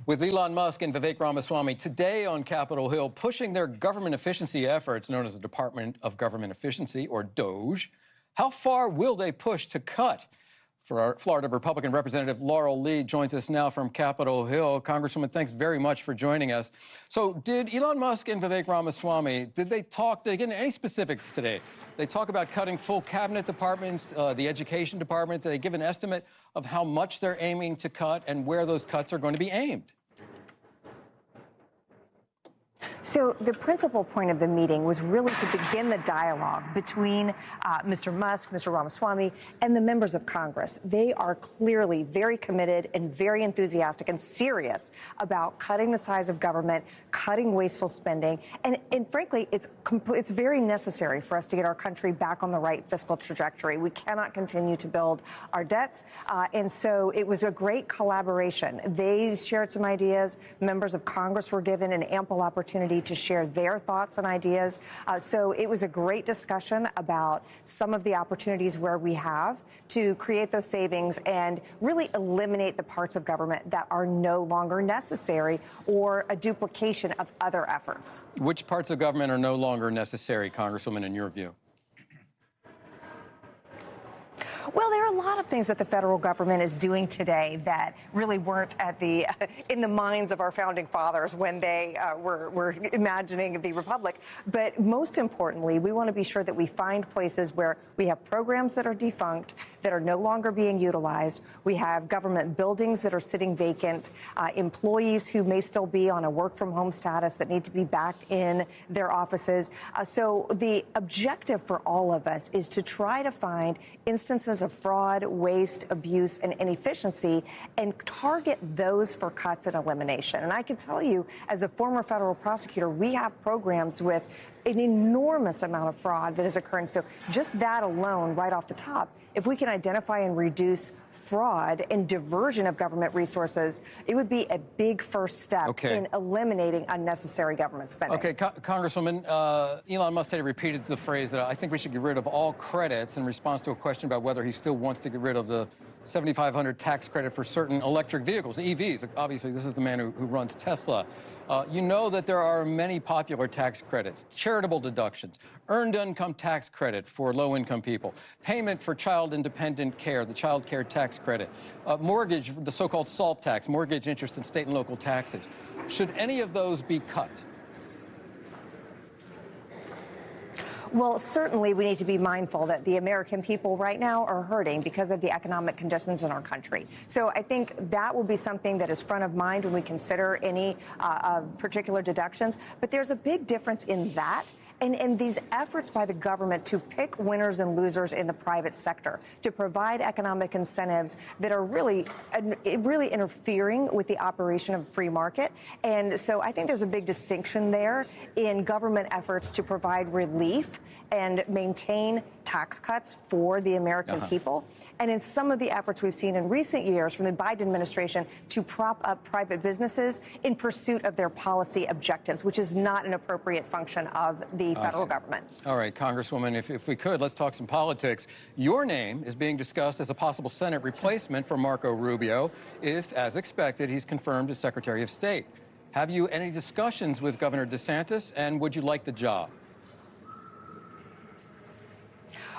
With Elon Musk and Vivek Ramaswamy today on Capitol Hill pushing their government efficiency efforts known as the Department of Government Efficiency, or DOGE. How far will they push to cut? For our Florida Republican Representative Laurel joins us now from Capitol Hill. Congresswoman, thanks very much for joining us. So did Elon Musk and Vivek Ramaswamy, did they get into any specifics today? They talk about cutting full cabinet departments, the education department. Did they give an estimate of how much they're aiming to cut and where those cuts are going to be aimed? So the principal point of the meeting was really to begin the dialogue between Mr. Musk, Mr. Ramaswamy, and the members of Congress. They are clearly very committed and very enthusiastic and serious about cutting the size of government, cutting wasteful spending, and frankly, it's very necessary for us to get our country back on the right fiscal trajectory. We cannot continue to build our debts, and so it was a great collaboration. They shared some ideas. Members of Congress were given an ample opportunity to share their thoughts and ideas. So it was a great discussion about some of the opportunities where we have to create those savings and really eliminate the parts of government that are no longer necessary or a duplication of other efforts. Which parts of government are no longer necessary, Congresswoman, in your view? Well, there are a lot of things that the federal government is doing today that really weren't in the minds of our founding fathers when they were imagining the republic. But most importantly, we want to be sure that we find places where we have programs that are defunct, that are no longer being utilized. We have government buildings that are sitting vacant, employees who may still be on a work-from-home status that need to be back in their offices. So the objective for all of us is to try to find instances of fraud, waste, abuse, and inefficiency, and target those for cuts and elimination. And I can tell you, as a former federal prosecutor, we have programs with an enormous amount of fraud that is occurring. So just that alone, right off the top, if we can identify and reduce fraud and diversion of government resources, it would be a big first step in eliminating unnecessary government spending. Okay, Congresswoman, Elon Musk had repeated the phrase that I think we should get rid of all credits in response to a question about whether he still wants to get rid of the $7,500 tax credit for certain electric vehicles, EVs. Obviously, this is the man who runs Tesla. You know that there are many popular tax credits, charitable deductions, earned income tax credit for low-income people, payment for child-independent care, the child care tax credit, mortgage, the so-called SALT tax, mortgage interest in state and local taxes. Should any of those be cut? Well, certainly we need to be mindful that the American people right now are hurting because of the economic conditions in our country. So I think that will be something that is front of mind when we consider any particular deductions. But there's a big difference in that and these efforts by the government to pick winners and losers in the private sector, to provide economic incentives that are really interfering with the operation of a free market. And so I think there's a big distinction there in government efforts to provide relief and maintain tax cuts for the American people. And in some of the efforts we've seen in recent years from the Biden administration to prop up private businesses in pursuit of their policy objectives, which is not an appropriate function of the federal government. All right, Congresswoman, if we could, let's talk some politics. Your name is being discussed as a possible Senate replacement for Marco Rubio if, as expected, he's confirmed as Secretary of State. Have you any discussions with Governor DeSantis, and would you like the job?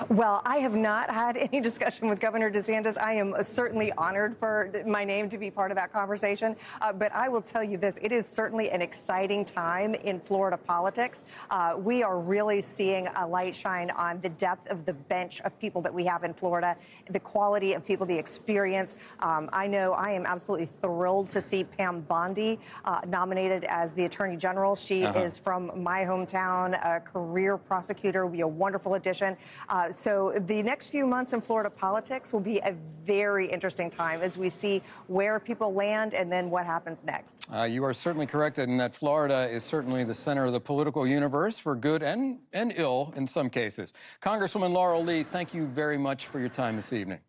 Well, I have not had any discussion with Governor DeSantis. I am certainly honored for my name to be part of that conversation. But I will tell you this, it is certainly an exciting time in Florida politics. We are really seeing a light shine on the depth of the bench of people that we have in Florida, the quality of people, the experience. I know I am absolutely thrilled to see Pam Bondi nominated as the Attorney General. She is from my hometown, a career prosecutor, will be a wonderful addition. So the next few months in Florida politics will be a very interesting time as we see where people land and then what happens next. You are certainly correct in that Florida is certainly the center of the political universe for good and ill in some cases. Congresswoman Laurel, thank you very much for your time this evening.